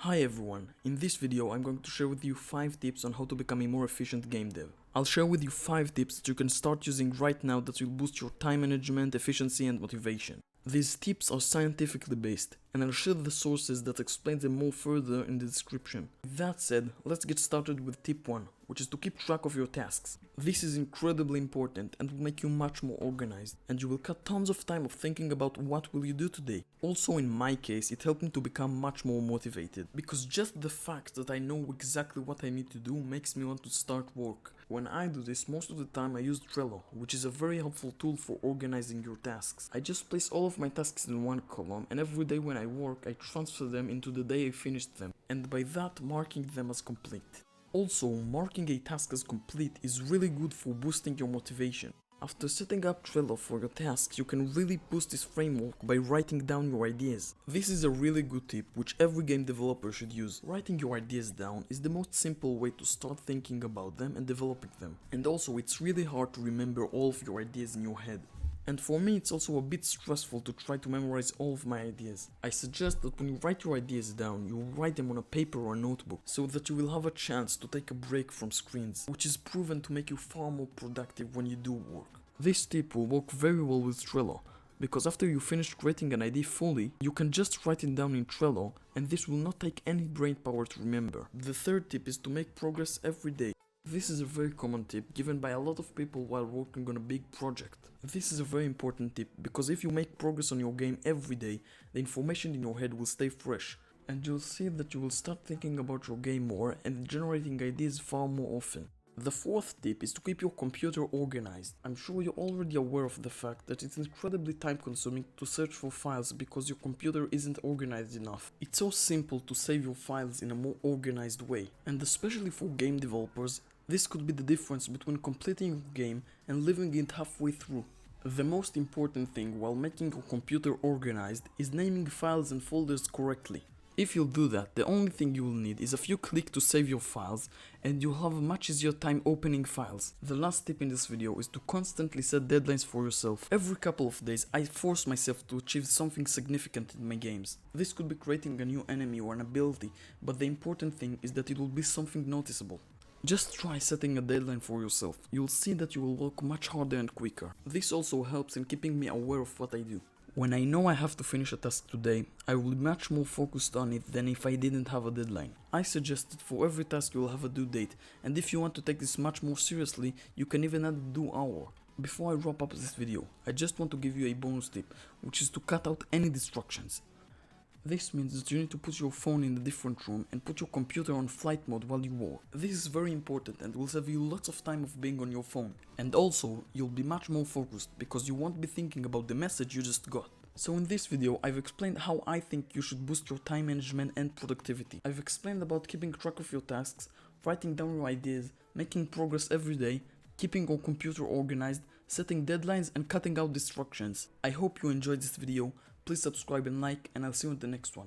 Hi everyone, in this video I'm going to share with you 5 tips on how to become a more efficient game dev. I'll share with you 5 tips that you can start using right now that will boost your time management, efficiency and motivation. These tips are scientifically based, and I'll share the sources that explain them more further in the description. With that said, let's get started with tip 1, which is to keep track of your tasks. This is incredibly important and will make you much more organized, and you will cut tons of time of thinking about what will you do today. Also in my case, it helped me to become much more motivated, because just the fact that I know exactly what I need to do makes me want to start work. When I do this, most of the time I use Trello, which is a very helpful tool for organizing your tasks. I just place all of my tasks in one column, and every day when I work, I transfer them into the day I finished them, and by that marking them as complete. Also, marking a task as complete is really good for boosting your motivation. After setting up Trello for your tasks, you can really boost this framework by writing down your ideas. This is a really good tip which every game developer should use. Writing your ideas down is the most simple way to start thinking about them and developing them. And also, it's really hard to remember all of your ideas in your head. And for me, it's also a bit stressful to try to memorize all of my ideas. I suggest that when you write your ideas down, you write them on a paper or a notebook, so that you will have a chance to take a break from screens, which is proven to make you far more productive when you do work. This tip will work very well with Trello, because after you finish creating an idea fully, you can just write it down in Trello, and this will not take any brain power to remember. The third tip is to make progress every day. This is a very common tip given by a lot of people while working on a big project. This is a very important tip because if you make progress on your game every day, the information in your head will stay fresh, and you'll see that you will start thinking about your game more and generating ideas far more often. The fourth tip is to keep your computer organized. I'm sure you're already aware of the fact that it's incredibly time consuming to search for files because your computer isn't organized enough. It's so simple to save your files in a more organized way, and especially for game developers, this could be the difference between completing your game and leaving it halfway through. The most important thing while making your computer organized is naming files and folders correctly. If you'll do that, the only thing you will need is a few clicks to save your files, and you'll have a much easier time opening files. The last tip in this video is to constantly set deadlines for yourself. Every couple of days I force myself to achieve something significant in my games. This could be creating a new enemy or an ability, but the important thing is that it will be something noticeable. Just try setting a deadline for yourself. You'll see that you will work much harder and quicker. This also helps in keeping me aware of what I do. When I know I have to finish a task today, I will be much more focused on it than if I didn't have a deadline. I suggest that for every task you will have a due date, and if you want to take this much more seriously, you can even add a due hour. Before I wrap up this video, I just want to give you a bonus tip, which is to cut out any distractions. This means that you need to put your phone in a different room and put your computer on flight mode while you work. This is very important and will save you lots of time of being on your phone. And also, you'll be much more focused because you won't be thinking about the message you just got. So in this video, I've explained how I think you should boost your time management and productivity. I've explained about keeping track of your tasks, writing down your ideas, making progress every day, keeping your computer organized, setting deadlines and cutting out distractions. I hope you enjoyed this video. Please subscribe and like, and I'll see you in the next one.